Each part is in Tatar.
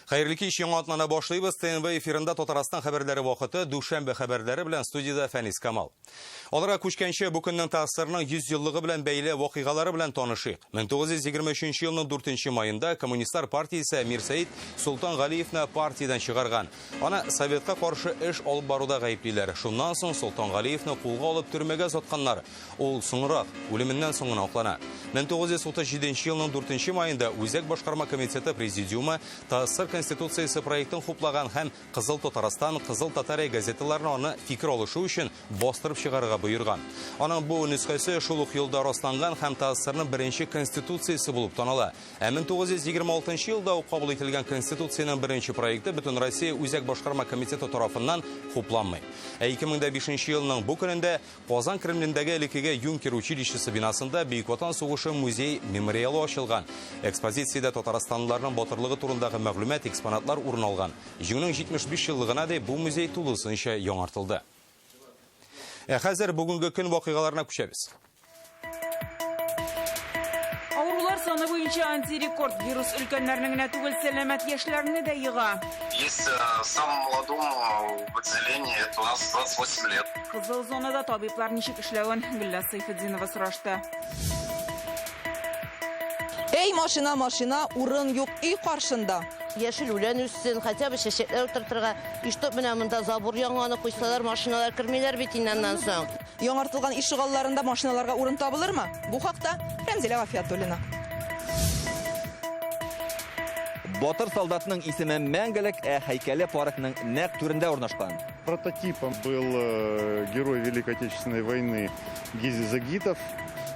Xayrlı kеш яңа атнаны башлыйбыз. ТНВ эфирында Татарстан хәбәрләре вакыты, Душанбе хәбәрләре белән студияда Фәнис Камал. Аларга күчкәнче бу көннең тәэсиренең 100 еллыгы белән бәйле вакыйгалары белән танышыйк. 1923 елның 4 майында Коммунистлар партиясе Мирсәит Султан Галиевны партиядан чыгарган. Аны Советка каршы эш алып баруда гаеплиләр. Шуннан соң Султан Галиевны кулга алып төрмәгә затканнар. Ул соңрак үлеменнән соң гына аклана. 1937 елның 4 майында Үзәк башкарма комитеты президиумы ТАССР Конституциясы проектын хуплаган һәм Кызыл Татарстан, Кызыл Татария газеталарына аны фикер алышу өчен бастырып чыгарырга боерган. Аның бу нөсхәсе шул ук елда расланган һәм ТАССРның беренче конституциясе булып таныла. 1926 елда ук кабул ителгән конституциянең беренче проекты бөтен Россия Үзәк башкарма комитеты тарафыннан хупланмый. 2005 елның бу көнендә Казан Кремлендәге элекеге Юнкер училищесы бинасында Бөек Ватан сугышы музей мемориалы ачылган. Экспозициядә татарстанлыларның батырлыгы турындагы мәгълүмат экспонатлар урын алган. Җиңүнең 75 еллыгына да бу музей тулысынча яңартылды. Хәзер бүгенге көн вакыйгаларына күчәбез. Авырулар саны буенча антирекорд. Вирус өлкәннәрнең генә түгел, сәламәт яшьләрне дә йыга. Есть самому молодому в отделении, это у нас 28 лет. Кызыл зонада табиблар ничек эшләвен Гөлла Сайфетдинова сорашты. Эй, машина, урын юк үй каршында. Яшел үлән үссен, хотя бы чәчәкләр утыртырга. Иштоп менә монда забур яңаны куйсалар, машиналар кирмиләр бит иннәннән соң. Яңартылган ишегалларында машиналарга урын табылырмы? Бу хакта Рәмзилә Гафиятуллина. Батыр солдатның исеме мәңгелек һәйкәле паркның нәкъ түрендә урнашкан. Прототипом был герой Великой Отечественной войны Гизи Загитов.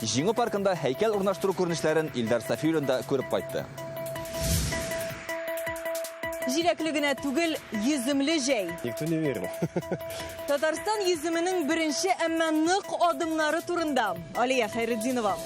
Җиңү паркында һәйкәл урнаштыру күренешләрен Илдар Сафиуллин да күреп кайтты. Җиләклегенә түгел, йөземле җәй. Никто не верил. Татарстан йөземенең беренче әмма нык адымнары турында. Алия Хәйретдинова.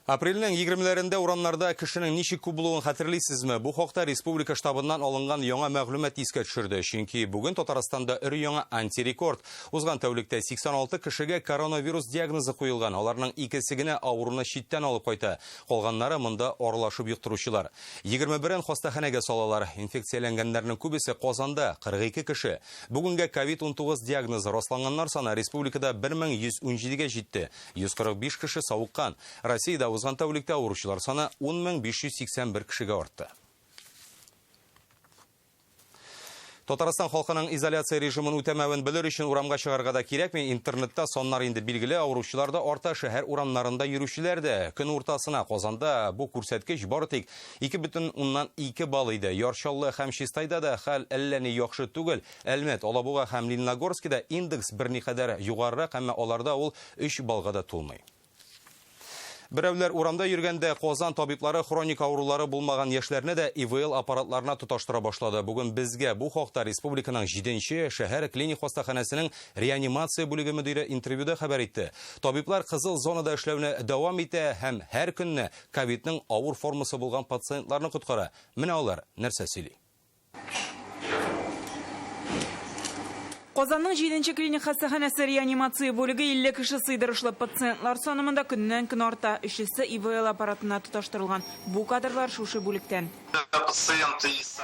Апрельнең 20-ләрендә урамнарда кешенең ничек күп булуын хәтерлисезме? Бу хакта республика штабыннан алынган яңа мәгълүмат искә төшерде. Чөнки бүген Татарстанда өр яңа антирекорд. Узган тәүлектә 86 кешегә коронавирус диагнозы куелган. Аларның икесе генә авыруны читтән алып кайта. Калганнары монда аралашып йоктыручылар. 21-ен хастаханәгә салалар. Инфекцияләнгәннәрнең күбесе Казанда 42 кеше. Бүгенгә COVID-19 диагнозы расланганнар саны республикада 1117-гә җитте. 145 кеше савыккан. Россиядә узган тәүлектә авыручылар саны 10581 кешегә артты. Татарстан халкының изоляция режимын үтәмәвен белер өчен урамга чыгарга да кирәкми. Интернетта соннар инде билгеле, авыручылар да арта, шәһәр урамнарында йөрүчеләр дә. Көн уртасына Казанда бу күрсәткеч бары тик 2,2 балл иде. Ярчаллы һәм Чистайда да хәл әллә ни яхшы түгел. Әлмәт, Алабуга һәм Лениногорскида индекс берникадәр югарырак, әмма аларда ул 3 баллга да тулмый. Берәүләр урамда йөргәндә Казан табиблары хроник авырулары булмаган яшьләрне дә ИВЛ аппаратларына тоташтыра башлады. Бүген безгә бу хакта республиканың 7-нче шәһәр клиник хастаханәсенең реанимация бүлеге мөдире интервьюда хәбәр итте. Табиблар кызыл зонада эшләүне дәвам итә һәм һәр көнне ковидның авыр формасы булган пациентларны коткара. Менә алар нәрсә сөйли? Казанның 7-нче клиник хастаханәсе реанимация бүлеге 50 кеше сыйдырышлы пациентлар санымында көннән-көн арта. Өчесе ИВЛ аппаратына тоташтырылган. Бу кадрлар шушы бүлектән.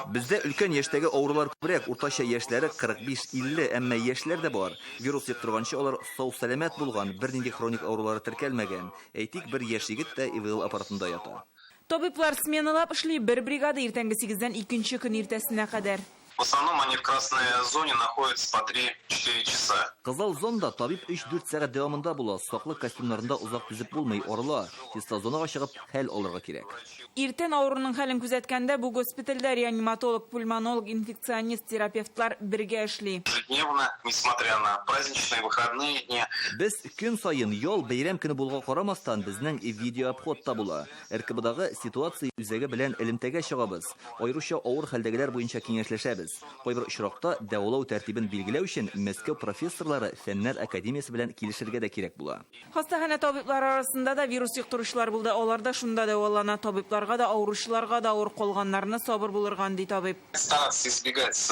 Бездә өлкән яшьтәге авырулар күбрәк, уртача яшьләре 45-50, әмма яшьләр дә бар. Вирус йоктырганчы алар сау-сәламәт булган, бернинди хроник авырулары теркәлмәгән. Әйтик, бер яшь егет тә ИВЛ аппаратында ята. Табиблар сменалап эшли, бер бригада иртәнге 8-дән 2-нче көн иртәсенә кадәр. В основном они в красной зоне находятся по 3-4 часа. Кызыл зонда табиб 3-4 сәгать дәвамында була. Саклык костюмнарында узак түзеп булмый, арыла. Чиста зонага чыгып хәл алырга кирәк. Иртән авыруның хәлен күзәткәндә бу госпитальдә реаниматолог, пульмонолог, инфекционист, терапевтлар бергә эшли. Ежедневно, несмотря на праздничные выходные дни. Без көн сайын ял бәйрәм көне булга карамастан безнең видеообходта була. РКБдагы ситуация үзәге белән элемтәгә чыгабыз. Аеруча авыр хәлдәгеләр буенча киңәшләшәбез. Кайбер очракта дәвалау тәртибен билгеләү өчен Мәскәү профессорлары Фәннәр академиясе белән килешергә дә кирәк була. Хастаханә табиблары арасында да вирус йоктыручылар булды. Алар да шунда дәвалана. Табибларга да, авыручыларга да авыр калганнарны сабыр булырган ди табиб. Стараться избегать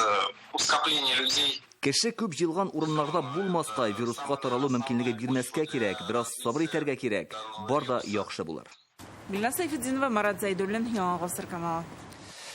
ускопления людей. Кеше күп җылган урыннарда булмаска, вируска таралу мөмкинлеге бирмәскә кирәк, бераз сабыр итәргә кирәк. Бар да яхшы булыр. Гүлназ Сайфетдинова, Марат Зайдуллин, Яңа Гасыр каналы.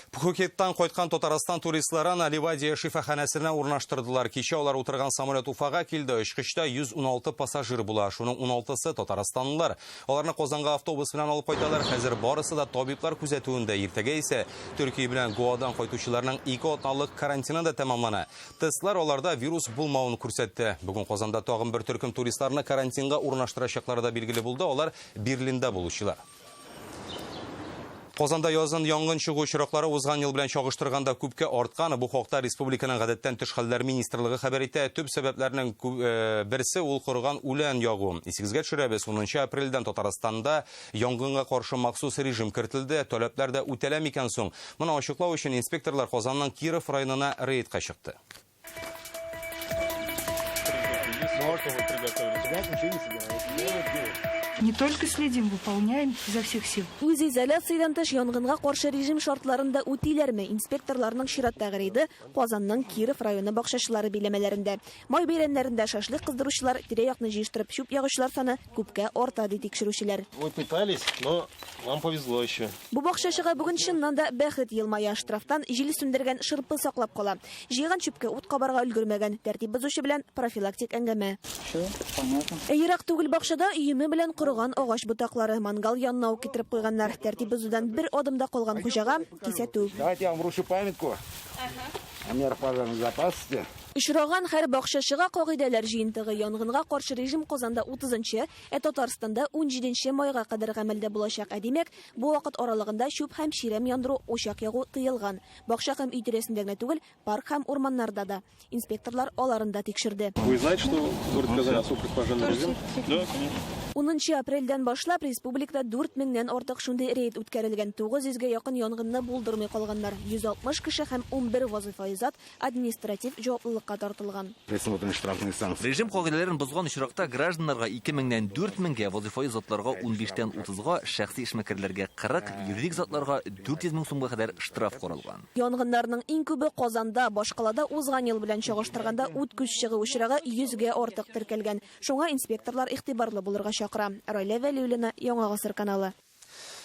Пхукеттан қойтқан Татарстан туристларын Ливадия шифаханасына урнаштырдылар. Кеше олар отырған самолет Уфаға келді. Үшқішта 116 пассажир була. Шуның 16-сы Татарстанлылар. Оларны Қозанға автобус белән алып қойталар. Хәзер барысы да табиблар күзәтүендә. Иртәгә исә Төркия белән Гоадан қойтучыларның 2 атналык карантины да тәмамлана. Тестлар оларда вирус булмавын күрсәтте. Бүген Қозанда тагын бер төркем туристларны карантинга урнаштырачаклары да билгеле булды. Олар Берлиндә булучылар. Қозанда язын яңгын чыгу очраклары узган ел белән чагыштырганда күпкә арткан. Бу хакта республиканың гадәттән тыш хәлләр министрлыгы хәбәр итә. Төп сәбәпләрнең берсе ул корган үлән ягу. Исегезгә төшерәбез, 10 апрельдән Татарстанда яңгынга каршы махсус режим кертелде. Таләпләр дә үтәлә микән соң? Моны ачыклау өчен инспекторлар Казанның Киров районына рейдка чыкты. Не только следим, выполняем изо всех сил. Үз изоляциядан тыш янгынга каршы режим шартларында үтиләрме? Инспекторларның чираттагы рейды Казанның Киров районы бакчачылары биләмәләрендә. Май бәйрәмнәрендә шашлык кыздыручылар, тирә-якны җыештырып чүп ягучылар саны күпкә арта ди тикшерүчеләр. Вы пытались, но вам повезло еще. Бу бакчачыга бүген чыннан да бәхет елмая. Штрафтан җил сүндергән шырпы саклап кала. Җыйган чүпкә ут кабарга өлгермәгән. Тәртип бозучы белән профилактик әңгәмә. Ерак түгел бакчада өеме белән корган агач ботаклары, мангал янына ук китереп куйганнар. Тәртип бозудан бер адымда калган хуҗага кисәтү. Давайте я вам вручу памятку. О мерах пожарной безопасности. Ишраган һәр бакчачыга кагыйдәләр җыентыгы янгынга каршы режим Казанда 30-нчы, Татарстанда 17-нче майга кадәр гамәлдә булачак. Димәк, бу вакыт аралыгында чүп һәм ширәм яндыру, очак ягу тыелган. Бакча һәм үй тирәсендә генә түгел, парк һәм урманнарда да. Инспекторлар аларында тикшерде. Вы знаете, что город Казань особый пожарный режим? Да, конечно. 10 апрельдән башлап республикада 4000-нән артык шундый рейд үткәрелгән. 900-гә якын янгынны булдырмый калганнар. 160 кеше һәм 11 вазифаи зат административ җаваплылыкка тартылган. Режим кагыйдәләрен бозган очракта гражданнарга 2000-нән 4000-гә, вазифаи затларга 15-тән 30-га, шәхси эшмәкәрләргә 40, юридик затларга 400 мең сумга кадәр штраф каралган. Янгыннарның иң күбе Казанда, башкалада узган ел белән чагыштырганда ут күз чыгу очрагы 100-гә артык теркәлгән. Шуңа инспекторлар игътибарлы булырга чакыра. Райлә Вәлиуллина, Яңа Гасыр каналы.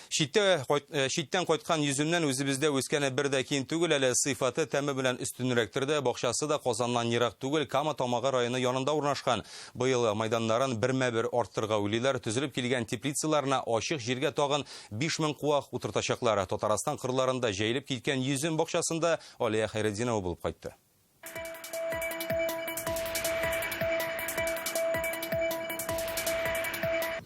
Читтән кайткан йөземнән үзебездә үскәне бер дә кин түгел, әле сыйфаты тәме белән өстенрәктер дә. Бакчасы да Казаннан ерак түгел, Кама Тамагы районы янында урнашкан. Быел майданнарын бермә-бер арттырга уйлыйлар. Төзелеп килгән теплицаларына ачык җиргә тагын 5000 куак утыртачаклар. Татарстан кырларында җәелеп киткән йөзем бакчасында Алия Хайретдинова булып кайтты.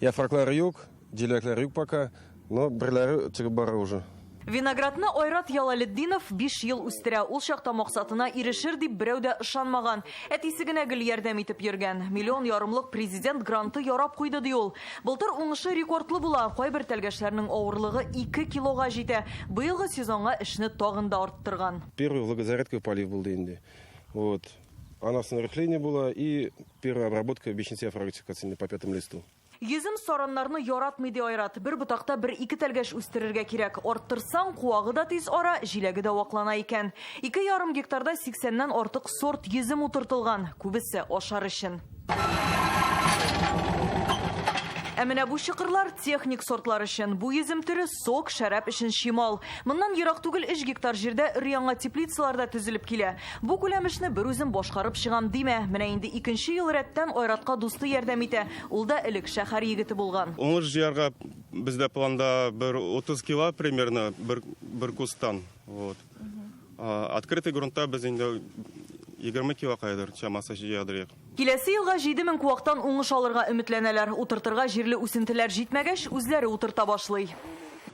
Яфраклары юк, диләкләр юк пока, но берләре чыгып бара уже. Виноградны Айрат Ялалетдинов 5 ел үстерә. Ул чакта максатына ирешер дип берәү дә ышанмаган. Әтисе генә гел ярдәм итеп йөргән. Миллион ярымлык президент гранты ярап куйды ди ул. Былтыр уңышы рекордлы була. Кайбер тәлгәшләрнең авырлыгы 2 килога җитә. Быелгы сезонга эшне тагын да арттырган. Первый влагозарядка полив булды инде. Вот. Анасынрыхление было и первая обработка бичницы фрактикации по 5 листу. Йөзем сараннарны яратмый ди Айрат. Бер ботакта 1-2 тәлгәш үстерергә кирәк. Арттырсаң, куагы да тиз ара, җиләге дә ваклана икән. 2,5 гектарда 80-нән артык сорт йөзем утыртылган. Күбесе ашар өчен. Әмінә бу чыкырлар техник сортлар өчен. Бу йөзем төре сок, шәраб өчен шимал. Моннан ерак түгел 3 гектар җирдә өр-яңа теплицаларда төзелеп килә. Бу күләмешне бер үзем башкарып чыгам димә. Менә инде 2нче ел рәттән Айратка дусты ярдәм итә. Ул да элек шәһәр егете булган. Уңыш җыярга бездә планда бер 30 кило примерно бер кустан. Вот. Открытый грунтта без инде 20 кило кайдыр чамасы җыядырык. Киләсе елга 7000 куактан уңыш алырга өметләнәләр. Утыртырга җирле үсентеләр җитмәгәч, үзләре утырта башлый.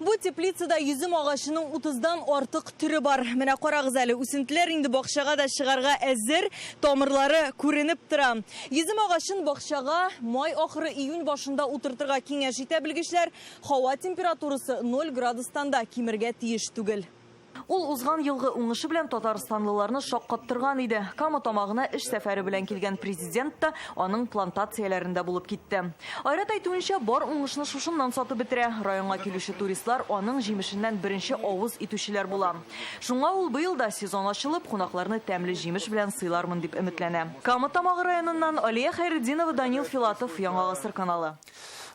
Бу теплицада йөзем агачының 30-дан артык түрі бар. Менә карагыз әле, үсентеләр инде бакчага да чыгарга әзер, тамырлары күренеп тора. Йөзем агачын бакчага май ахыры июнь башында утыртырга киңәш итә белгечләр. Һава температурасы 0 градустан да кимергә тиеш түгел. Ул узган елгы уңышы белән татарстанлыларны шаккаттырган иде. Кама тамагына эш сәфәре белән килгән президент та аның плантацияләрендә булып китте. Айрат әйтүенчә, бар уңышны шушыннан сатып бетерә. Районга килүче туристлар аның җимешеннән беренче авыз итүчеләр була. Шуңа ул быел да сезон ачылып, кунакларны тәмле җимеш белән сыйлармын дип өметләнә. Кама тамагы районыннан Алия Хайретдинова, Данил Филатов, Яңа Гасыр каналы.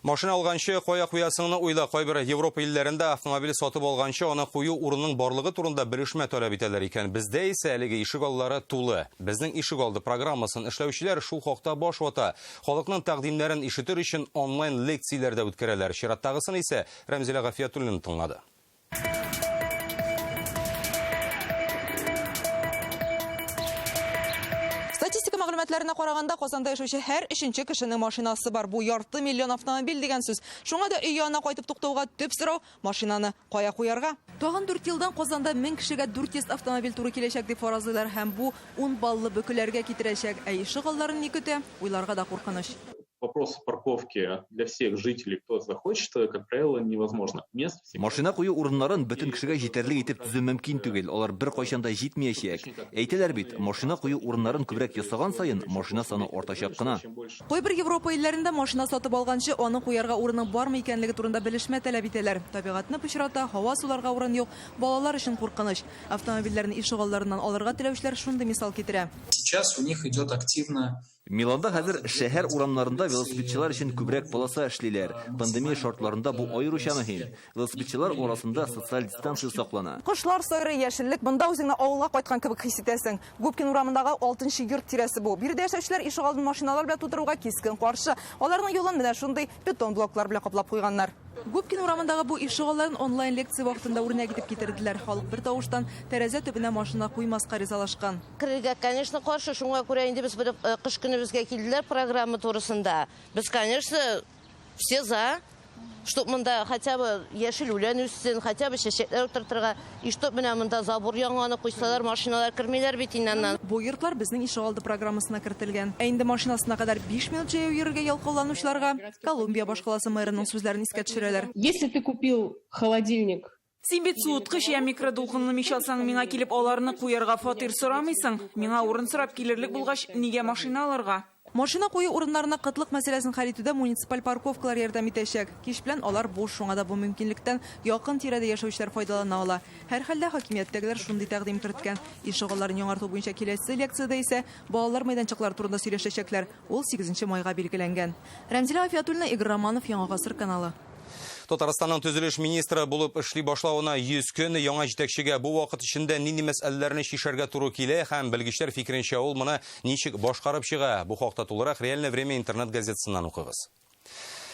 Машина алганчы коя куясыңны уйла кайбер Европа илләрендә автомобиль сатып алганчы аны кую урынның барлыгы турында белешмә таләп итәләр икән. Бездә исә әлеге ишегаллары тулы. Безнең ишегалды программасын эшләүчеләр шул хакта баш вата. Халыкның тәкъдимнәрен ишетер өчен онлайн лекцияләрдә үткәрәләр. Чираттагысын исә Рәмзилә Гафиятуллина тыңлады. Статистика мәгълүматларына караганда, Казанда яшәүче һәр 3нче кешенең машинасы бар. Бу ярты миллион автомобиль дигән сүз. Шуңа да өй янына кайтып туктауга төп сорау машинаны кая куярга. Тагын 4 елдан Казанда 1000 кешегә 400 автомобиль туры киләчәк дип фаразлыйлар һәм бу 10 баллы бөкеләргә китерәчәк. Ишегалларын ни көтә? Уйларга да куркыныч. Вопрос парковки для всех жителей, кто захочет, как правило, невозможно. Мест Машина кую урыннарын бөтен кешегә җитәрлек итеп төзү мөмкин түгел. Алар бер кайчан да җитмәячәк. Әйтәләр бит, машина кую урыннарын күбрәк ясаган сайын машина саны артачак кына. Кайбер Европа илләрендә машина сатып алганчы аны куярга урыны бармы икәнлеге турында белешмә таләп итәләр. Табигатьне пычрата, һава суларга урын юк. Балалар өчен куркыныч. Автомобильләрне ишегалларыннан алырга теләүчеләр шундый мисал китерә. Сейчас у них идет активно. Миланда хәзер шәһәр урамнарында велосипедчылар өчен күбрәк полоса эшлиләр. Пандемия шартларында бу аеруча мөһим. Велосипедчылар арасында социаль дистанция саклана. Кошлар сайрый, яшеллек, монда үзеңне авылга кайткан кебек хис итәсең. Губкин урамындагы 6нчы йорт тирәсе бу. Биредә яшәүчеләр ишегалды машиналар белән тутыруга кискен каршы. Аларның юлын менә шундый бетон блоклар белән каплап куйганнар. Губкин урамындагы бу ишегалларын онлайн лекция вакытында үрнәк итеп китерделәр. Халык бер тавыштан тәрәзә төбенә машина куймаска ризалашкан. Киргә, конечно, каршы, шуңа күрә инде без бер кыш көне безгә килделәр программа турысында. Без, конечно, все за, чтобы монда хотя бы яшел үлән үссен, хотя бы чәчәкләр утыртырга, и чтоб менә монда забор яңаны куйсалар, машиналар кирмиләр бит иннән. Бу йортлар безнең ишегалды программасына кертелгән. Ә инде машинасына кадәр 5 минут җәяү йөрергә ялкауланучыларга Колумбия башкаласы мэрының сүзләрен искә төшерәләр. Если ты купил холодильник, Син бит суыткыч я микродулкынлы мич алсаң, миңа килеп аларны куярга фатир сорамыйсың. Миңа урын сорап килерлек булгач, нигә машина алырга? Машина кую урыннарына кытлык мәсьәләсен хәл итүдә муниципаль парковкалар ярдәм итәчәк. Кич белән алар буш, шуңа да бу мөмкинлектән якын тирәдә яшәүчеләр файдалана ала. Һәрхәлдә хакимияттәгеләр шундый тәкъдим керткән. Ишегалларын яңарту буенча киләсе лекциядә исә балалар мәйданчыклары турында сөйләшәчәкләр. Ул 8 майга билгеләнгән. Рәмзилә Гафиятуллина, Игорь Романов, Яңа гасыр каналы. Татарстанның төзелеш министры булып эшли башлауына 100 көн, яңа җитәкчегә бу вакыт эчендә нинди мәсьәләләрне чишәргә туры килә һәм белгечләр фикеренчә ул моны ничек башкарып чыга. Бу хакта тулырак Реальное время интернет газетасыннан укыгыз.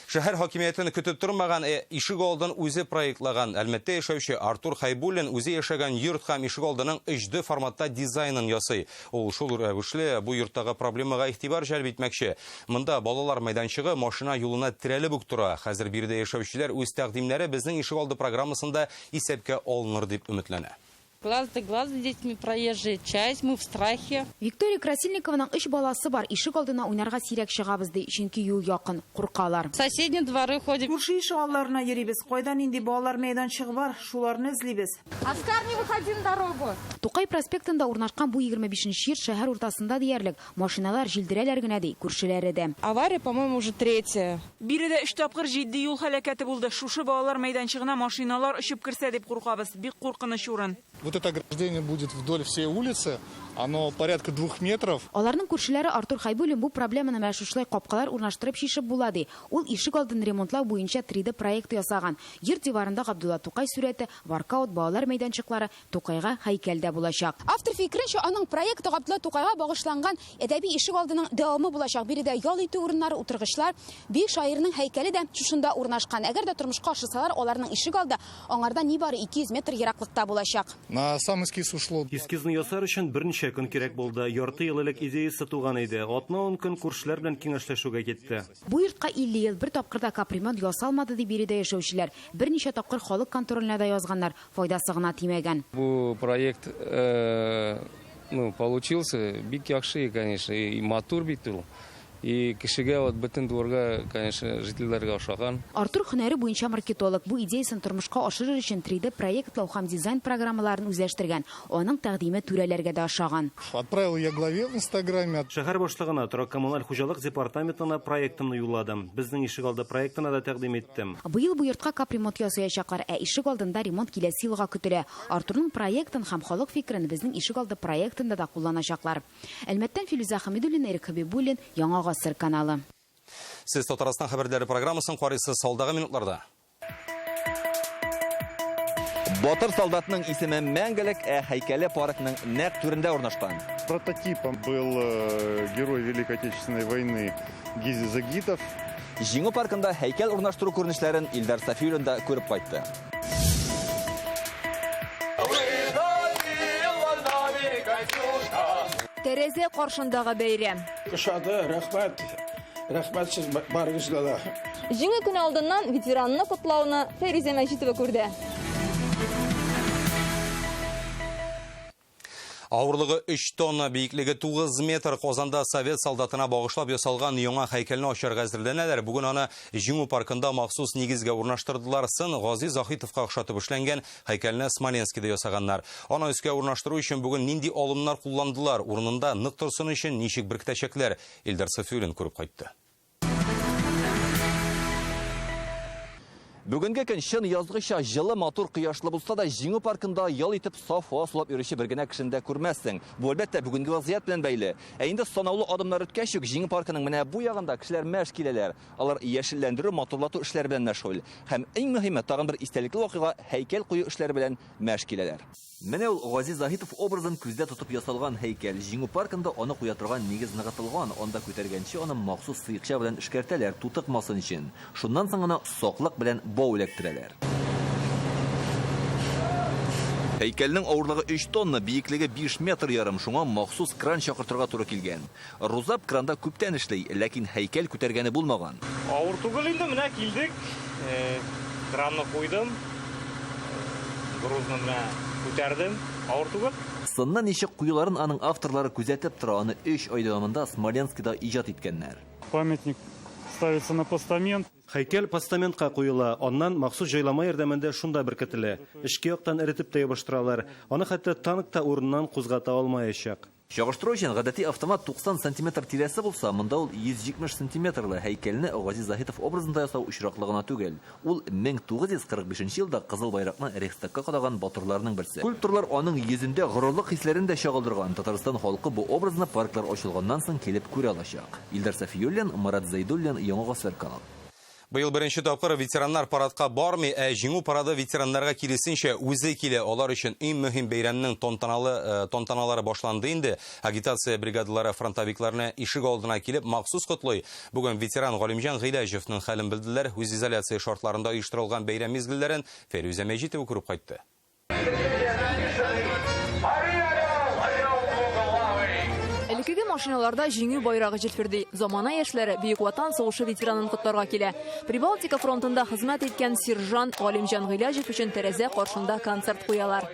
Шәһәр хакимиятен көтеп тормаган ишегалдын үзе проектлаган Әлмәттә яшәүче Артур Хайбуллин үзе яшәгән йорт һәм ишегалдының HD форматта дизайнын ясый. Ул шул рәвешле бу йорттагы проблемага игътибар җәлеп итмәкче. Монда балалар мәйданчыгы машина юлына терәлеп үк тора. Хәзер биредә яшәүчеләр үз тәкъдимнәре безнең ишегалды программасында исәпкә алыныр дип үмитләнә. Глаз да глаз с детьми проезжая часть, мы в страхе. Виктория Красильникованың 3 баласы бар. Ишек алдына уйнарга сирәк чыгабыз ди, чөнки юл якын, куркалар. В соседние дворы ходим. Күрше ишегалларына йөрибез. Кайдан инде балалар мәйданчыгы бар, шуларны эзлибез. Оскар, не выходи на дорогу. Тукай проспектында урнашкан бу 25-нче йорт шәһәр уртасында диярлек. Машиналар җилдерәләр генә ди, күршеләре дә. Авария, по-моему, уже 3-я. Биредә 3 тапкыр җитди юл һәлакәте булды. Шушы балалар мәйданчыгына машиналар очып кирсә дип куркабыз. Бик куркыныч урын. Вот это ограждение будет вдоль всей улицы, оно порядка 2 метров. Аларның күршеләре Артур Хайбуллин бу проблеманы мәшушлай капкалар урнаштырып шишеп була ди. Ул ишек алдын ремонтлау буенча 3D проект ясаган. Йорт диварында Габдулла Тукай сүрәте, воркаут, балалар мәйданчыклары, Тукайга һәйкәлдә булачак. Автор фикеренчә, аның проекты Габдулла Тукайга багышланган әдәби ишек алдының дәвамы булачак. Биредә ял итү урыннары, утыргычлар, бик шаирның һәйкәле дә шушында урнашкан. Әгәр дә тормышка ашысалар, аларның ишек алды аңардан нибары 200 метр ераклыкта булачак. На сам эскиз ушло. Эскизны ясар өчен берничә көн кирәк булды. Ярты ел элек идеясы туган иде. 10 көн күршеләр белән киңәшләшүгә китте. Бу йортка 50 ел бер тапкырда капремонт ясалмады ди биредә яшәүчеләр. Берничә тапкыр халык контрольнә дә язганнар, файдасы гына тимәгән. Бу проект получился бик яхшы, конечно, и матур бит ул. И кешегә вот бөтен дворга, конечно, жительләргә ошаган. Артур һөнәре буенча маркетолог бу идеясын тормышка ашырыр өчен 3D проектлау һәм дизайн программаларын үзләштергән. Аның тәкъдиме түрәләргә дә ошаган. Отправил я главе в Инстаграме. Шәһәр башлыгына, торак-коммуналь хуҗалык департаментына проектымны юлладым. Безнең ишегалды проектына да тәкъдим иттем. Быел бу йортка капремонт ясаячаклар, ә ишек алдында ремонт киләсе елга көтелә. Артурның проектын һәм халык фикерен безнең ишегалды проектында да кулланачаклар. Әлмәттән Филүзә Хәмидуллина, Эрик Хәбибуллин, Яңа гасыр каналы. Сіз Татарстан хәбәрләре программасын карыйсыз алдағы минутларда. Батыр солдатның исеме мәңгелек һәйкәле паркның нәкъ түрендә урнашкан. Прототипом был герой Великой Отечественной войны Гизи Загитов. Җиңү паркында һәйкәл урнаштыру күренешләрен Илдар Сафиуллин да күреп кайтты. Тәрәзә каршындагы бәйрәм. Кышады, рәхмәт. Рәхмәт сез барыгызга да. Җиңү көне алдыннан ветеранны котлауны Фәрүзә Мәҗитова күрде. Ауырлығы 3 тонна, бейіклігі 9 метр Қозанда совет солдатына бағышлап ясалған яңа һәйкәлне ачарга әзерләнәләр. Бүген аны Җиңү паркында махсус нигезгә урнаштырдылар. Сын Гази Захитовка охшатып эшләнгән һәйкәлне Смоленскида ясаганнар. Аны өскә урнаштыру өчен бүген нинди алымнар кулландылар? Урынында нык торсын өчен ничек беркетәчәкләр? Илдар Сафиуллин күреп кайтты. Бүгенге көн чын язгыча жылы матур кояшлы булса да Җиңү паркында ял итеп саф һава сулап йөрүче бер генә кешендә күрмәссең. Бу әлбәттә бүгенге вазгыять белән бәйле. Инде санаулы адымнар үткәч үк Җиңү паркының менә бу ягында кешеләр мәш киләләр. Алар яшелләндерү, матурлату эшләре белән мәшгуль. Һәм иң мөһиме тагын бер истәлекле вакыйга һәйкәл кую эшләре белән мәш киләләр. Менә ул Гази Захитов образын күздә тотып ясалган һәйкәл. Җиңү паркында аны куя торган нигез ныгытылган. Анда күтәргәнче аны махсус сыйкча белән эшкәртәләр, тутыкмасын өчен. Шуннан соң аны саклык белән бау эләктерәләр. Һәйкәлнең авырлыгы 3 тонна, биеклеге 5 метр ярым, шуңа махсус кран чакыртырга туры килгән. Рузап кранда күптән эшләй, ләкин һәйкәл күтәргәне булмаган. Авыр түгел инде, менә килдек. Кранны куйдым. Грузны менә күтәрдем. Авыр түгел. Сыннан ничек куюларын аның авторлары күзәтеп тора, аны 3 ай дәвамында Смоленскида иҗат иткәннәр. Памятник ставится на постамент. Һәйкәл постаментка куела, аннан махсус җайлама ярдәмендә шунда беркетелә. Эшкә яктан эретеп тә ябыштыралар. Аны хәтта танк та урыннан кузгата алмаячак. Чагыштыру өчен гадәти автомат 90 см тирәсе булса, монда ул 170 см һәйкәлне Гази Захитов образында ясау очраклыгына түгел. Ул 1945 елда Кызыл байракны Рейхстагка кадаган батырларның берсе. Скульпторлар аның йөзендә горурлык хисләрен дә чагылдырган. Татарстан халкы бу образны парклар ачылганнан соң килеп күрә алачак. Илдар Сафиуллин, Марат Зайдуллин, Яңа Гасыр каналы. Быел беренче тапкыр ветераннар парадка бармый, Җиңү парады ветераннарга киресенчә үзе килә. Алар өчен иң мөһим бәйрәмнең тантаналары башланды инде. Агитация бригадалары фронтовикларны ишек алдына килеп махсус котлый. Бүген ветеран Галимҗан Гыйләҗевнең хәлен белделәр. Үз изоляция шартларында оештырылган бәйрәм мизгелләрен Фәрүзә Мәҗитова күреп кайтты. Элекеге машиналарда җиңү байрагы җилферди. Замана яшьләре Бөек Ватан сугышы ветеранын котларга килә. Прибалтика фронтында хезмәт иткән сержант Галимҗан Гыйләҗев өчен тәрәзә каршында концерт куялар.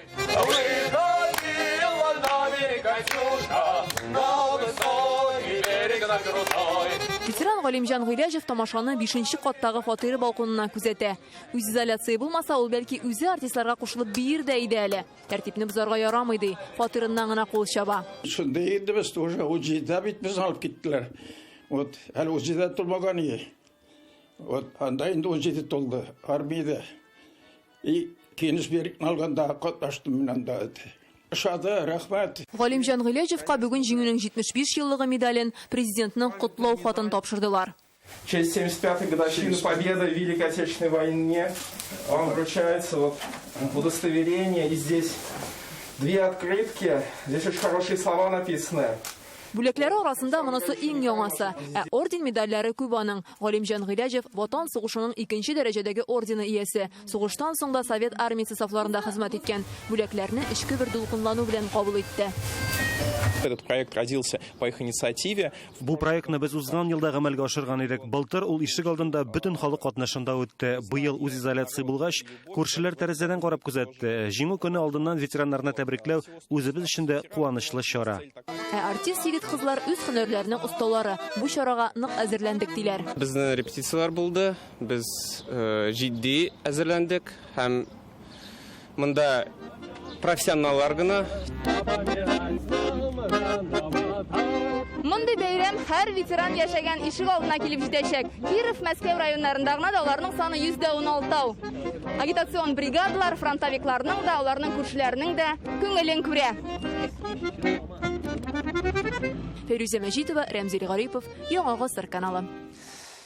Ветеран Галимҗан Гыйләҗев тамашаны 5нче каттагы фатиры балконына күзәтә. Үз изоляция булмаса, ул бәлки үзе артистларга кушылып бир дә иде әле. Тәртипне бозарга ярамый ди. Фатирыннан гына кул чаба. Шунда инде без тоже уҗида бит без алып киттеләр. Вот әле уҗида тулмаган иде. Вот анда инде уҗида тулды армиядә. И кинеш берик алганда катнаштым мен анда. Шады, рәхмәт. Галимҗан Гыйләҗевка бүген җиңүнең 75 еллыгы медален президентның котлау хатын тапшырдылар. В честь 75-й годовщины победы в Великой Отечественной войне вам вручается вот удостоверение. И здесь 2 открытки. Здесь очень хорошие слова написаны. Бүләкләре арасында монысы иң яңасы. Орден медальләре Кубаның. Галимҗан Гыйләҗев Ватан сугышының 2нче дәрәҗәдәге ордены иясе. Сугыштан соң да Совет армиясе сафларында хезмәт иткән. Бүләкләрне эчке бер дулкынлану белән кабул итте. Этот проект родился по их инициативе. Бу проектны без узган елда гамәлгә ашырган идек. Былтыр ул ишек алдында бөтен халык катнашында үтте. Быел үз изоляция булгач, күршеләр тәрәзәдән карап күзәтте. Җиңү көне алдыннан ветераннарны тәбрикләү үзебез өчен дә куанычлы чара. Артист егет-кызлар үз һөнәрләренең осталары. Бу чарага нык әзерләндек диләр. Безнең репетициялар булды. Без җитди әзерләндек һәм монда профессионаллар гына. Мондый бәйрәм һәр ветеран яшәгән ишек алдына килеп җитәчәк. Киров, Мәскәү районнарында гына да аларның саны 116. Агитацион бригадалар фронтовикларның да, аларның күршеләренең дә күңелен күрә. Фәрүзә Мәҗитова, Рәмзил Гарипов, Яңа Гасыр каналы.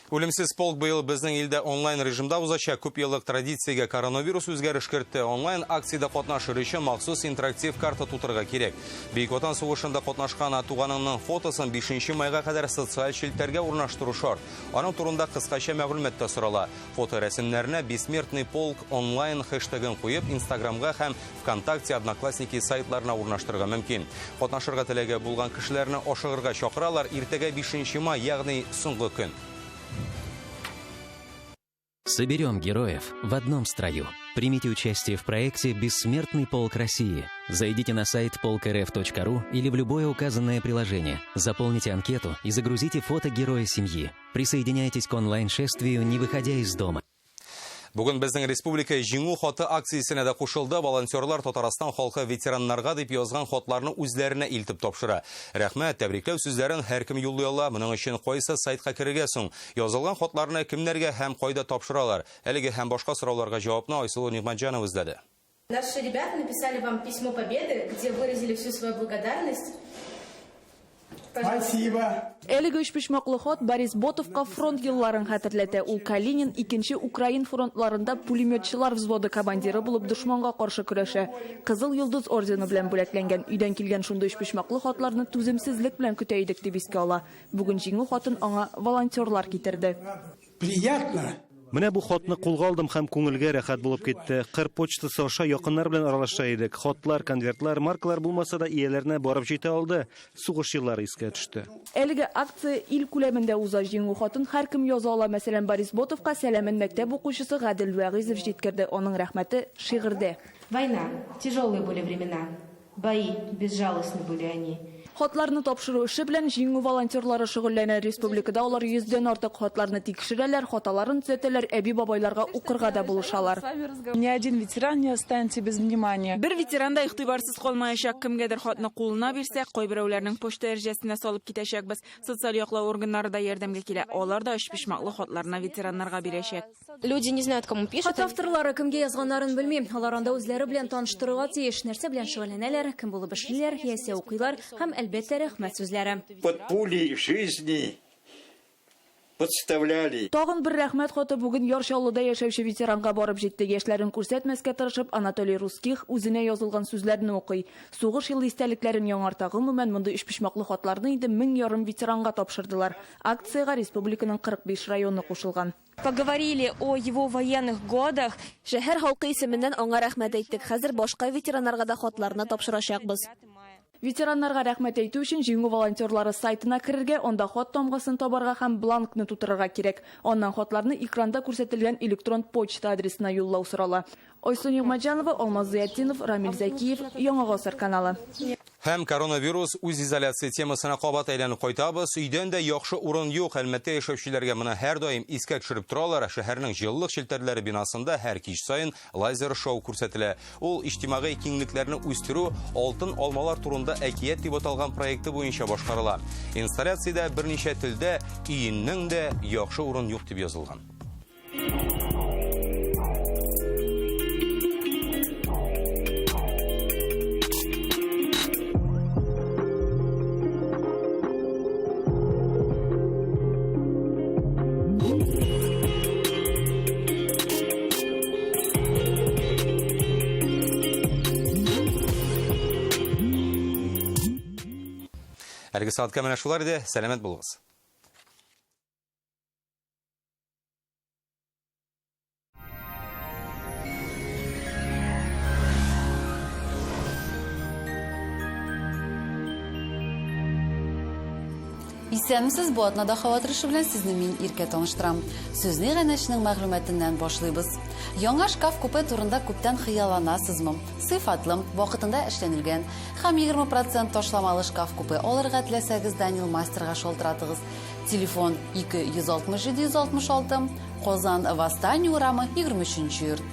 Үлемсез полк быйыл безнең илдә онлайн режимда узачак. Күп еллык традициягә коронавирус үзгәреш кертте. Онлайн акциядә катнашыр өчен махсус интерактив карта тутырга кирәк. Бөек Ватан сугышында катнашкан туганыңның фотосын 5 майга кадәр социаль челтәргә урнаштыру шарт. Аның турында кыскача мәгълүмат та сорала. Фото рәсемнәренә «Бессмертный полк онлайн» хэштегын куеп, Инстаграмга һәм ВКонтакте, Одноклассники сайтларына урнаштырырга мөмкин. Катнашырга теләге булган кешеләрне ашыгырга чакыралар. Иртәгә 5 май, ягъни соңгы көн. Соберем героев в одном строю. Примите участие в проекте «Бессмертный полк России». Зайдите на сайт polkrf.ru или в любое указанное приложение. Заполните анкету и загрузите фото героя семьи. Присоединяйтесь к онлайн-шествию, не выходя из дома. Бүген безнең республика җиңү хаты акциясенә дә кушылды. Волонтерлар Татарстан халкы ветераннарга дип язган хатларны үзләренә илтеп тапшыра. Рәхмәт, тәбрикләү сүзләрен һәркем юллый ала. Моның өчен кайсы сайтка керергә соң? Язылган хатларны кемнәргә һәм кайда тапшыралар? Әлеге һәм башка сорауларга җавапны Айсылу Нигъмәтҗанова эзләде. Наши ребята написали вам письмо победы, где выразили всю свою благодарность. Спасибо. Әлеге үч пишмаклы хат Борис Ботовка фронт елларын хәтерләтә. Ул Калинин 2-нче Украин фронтларында пулеметчылар взводы командиры булып дошманга каршы көрәшә. Кызыл йолдыз ордены белән бүләкләнгән. Өйдән килгән шундый үч пишмаклы хатларны түземсезлек белән көтә идек дип искә ала. Бүген җиңү хатын аңа волонтерлар китерде. Приятно. Менә бу хатны кулга алдым һәм күңелгә рәхәт булып китте. Кыр почтасы аша якыннар белән аралаша идек. Хатлар, конвертлар, маркалар булмаса да ияләренә барып җитә алды. Сугыш еллары искә төште. Әлеге акция ил күләмендә уза. Җиңү хатын һәркем яза ала. Мәсәлән, Борис Ботовка сәламен мәктәп укучысы Гадел Вәгыйзов җиткерде. Аның рәхмәте шигырьдә. Война. Тяжелые были времена. Бои. Безжалостны были они. Хатларны тапшыру эше белән җиңү волонтерлары шөгыльләнә. Республикада алар 100дән артык хатларны тикшерәләр, хаталарын төзәтәләр, әби-бабайларга укырга да булышалар. Ни один ветеран не останется без внимания. Бер ветеран да игътибарсыз калмаячак. Кемгәдер хатны кулына бирсә, кайберәүләрнең почта әрҗәсенә салып китәчәкбез. Социаль яклау органнары да ярдәмгә килә. Алар да өч пишмаклы хатларны ветераннарга бирәчәк. Люди не знают, кому пишут. Хат авторлары кемгә язганнарын белмим. Алар анда үзләре белән таныштырырга тиеш. Нәрсә белән шөгыльләнәләр, кем булып эшлиләр, яисә укыйлар һәм әлбәттә рәхмәт сүзләре. Под пулей жизни подставляли. Тагын бер рәхмәт хаты бүген Ярчаллыда яшәүче ветеранга барып җитте. Яшьләрен күрсәтмәскә тырышып, Анатолий Русских үзенә язылган сүзләрне укый. Сугыш елы истәлекләрен яңарта. Гомумән монда өч пишмаклы хатларны инде 1200 ветеранга тапшырдылар. Акциягә республиканың 45 районы кушылган. Поговорили о его военных годах. Шәһәр халкы исеменнән аңа рәхмәт әйттек. Хәзер башка ветераннарга да хатларны тапшырачакбыз. Ветераннарга рәхмәт әйтү өчен җиңү волонтерлары сайтына керергә, анда хат тамгасын табарга һәм бланкны тутырырга кирәк. Аннан хатларны экранда күрсәтелгән электрон почта адресына юллау сорала. Айсылу Нигъмәтҗанова, Алмаз Зыятдинов, Рамил Зәкиев, Яңа гасыр каналы. Һәм коронавирус үз изоляция темасына кабат әйләнеп кайтабыз. Өйдән дә яхшы урын юк. Әлмәттә яшәүчеләргә моны һәр даим искә төшереп торалар. Шәһәрнең җылылык челтәрләре бинасында һәр кич саен лазер шоу күрсәтелә. Ул иҗтимагый киңлекләрне үстерү, алтын алмалар турында әкият дип аталган проекты буенча башкарыла. Инсталляциядә берничә телдә өйнең дә яхшы урын юк дип язылган. Әлеге саатка менә шулар иде. Сәламәт булыгыз. Исәнмесез, бу атнада һава торышы белән сезне мин Иркә таныштырам. Сүзне гәнәшнең мәгълүматыннан башлыйбыз. Яңа шкаф купе турында күптән хыялланасызмы? Сыйфатлы, вакытында эшләнелгән һәм 20% ташламалы шкаф купе алырга теләсәгез, Данил мастерга шалтыратыгыз. Телефон 267-166, Казан Восстание урамы 23-нче йорт.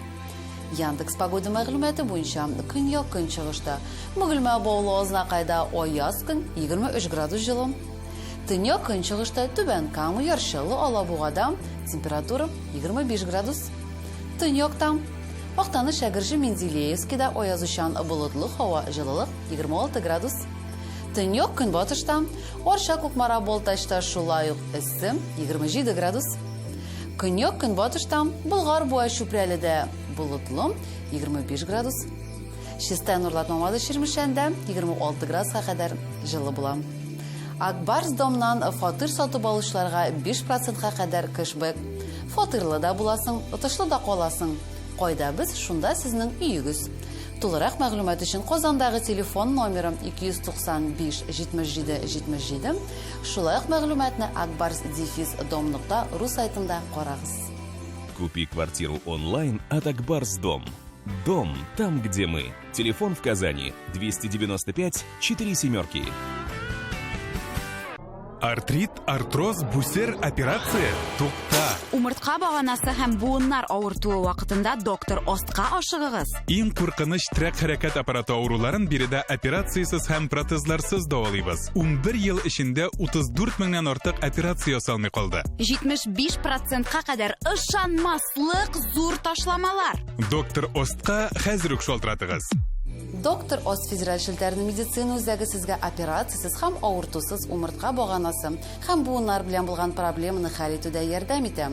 Яндекс погода мәгълүматы буенча көньяк көнчыгышта Мөгелмә Баулы Азнакайда аяз көн 23 градус җылы. Төньяк көнчыгышта Түбән Кама Ярчаллы Алабугада температура 25 градус. Төньяктан Актаныш Шәгерҗе Мензелеевскида аязучан болытлы һава, җылылык 26 градус. Төньяк көнбатышта Орша Кукмара Болтачта шулай ук эссе 27 градус. Көньяк көнбатыштан Болгар буа чүпрәледә болытлы 25 градус. Чистая нурлатмамады Ширмешәндә 26 градуска кадәр җылы була. Акбарс домнан фатир сатып алучыларга 5%-ка кадәр кэшбэк. Фатирлы да буласың, отышлы да каласың. Кайда без, шунда сезнең өегез. Тулырак мәгълүмат өчен Казандагы телефон номеры 295-77-77. Шулай ук мәгълүматны akbars-dom.ru сайтында карагыз. Купи квартиру онлайн от Акбарс Дом. Дом там, где мы. Телефон в Казани 295-47. Артрит, артроз, бүсер, операция, туқта. Умыртқа бағанасы һәм буыннар ауыртуы вакытында доктор Остка ашыгыгыз. Иң куркыныч тирәк хәрәкәт аппараты авыруларын биредә операциясыз һәм протезларсыз дәвалыйбыз. 11 ел эчендә 34 меңнән артык операция ясалмый калды. 75%-ка кадәр ышанмаслык зур ташламалар. Доктор Остка хәзер үк шалтыратыгыз. Доктор Ост федераль шелтәрне медицина үзәге сезгә операциясыз һәм авыртусыз умыртка баганасы һәм буыннар белән булган проблеманы хәл итүдә ярдәм итә.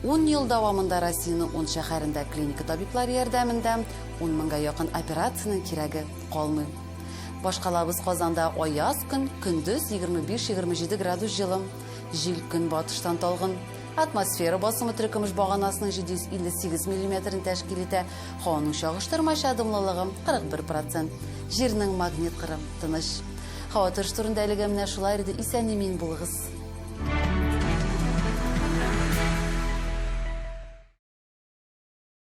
10 ел дәвамында Россиянең 10 шәһәрендә клиника табиблары ярдәмендә 10 меңгә якын операциянең кирәге калмый. Башкалабыз Казанда аяз көн, көндез 25-27 градус җылы, җил көн батыштан талгын. Атмосфера басымы төркемеш баганасының 758 мм тәшкил итә. Һаваның чагыштырмача дымлылыгы 41%. Җирнең магнит кыры тыныч. Һава торыш турында әлегә менә шулай иде, исән-имин булыгыз.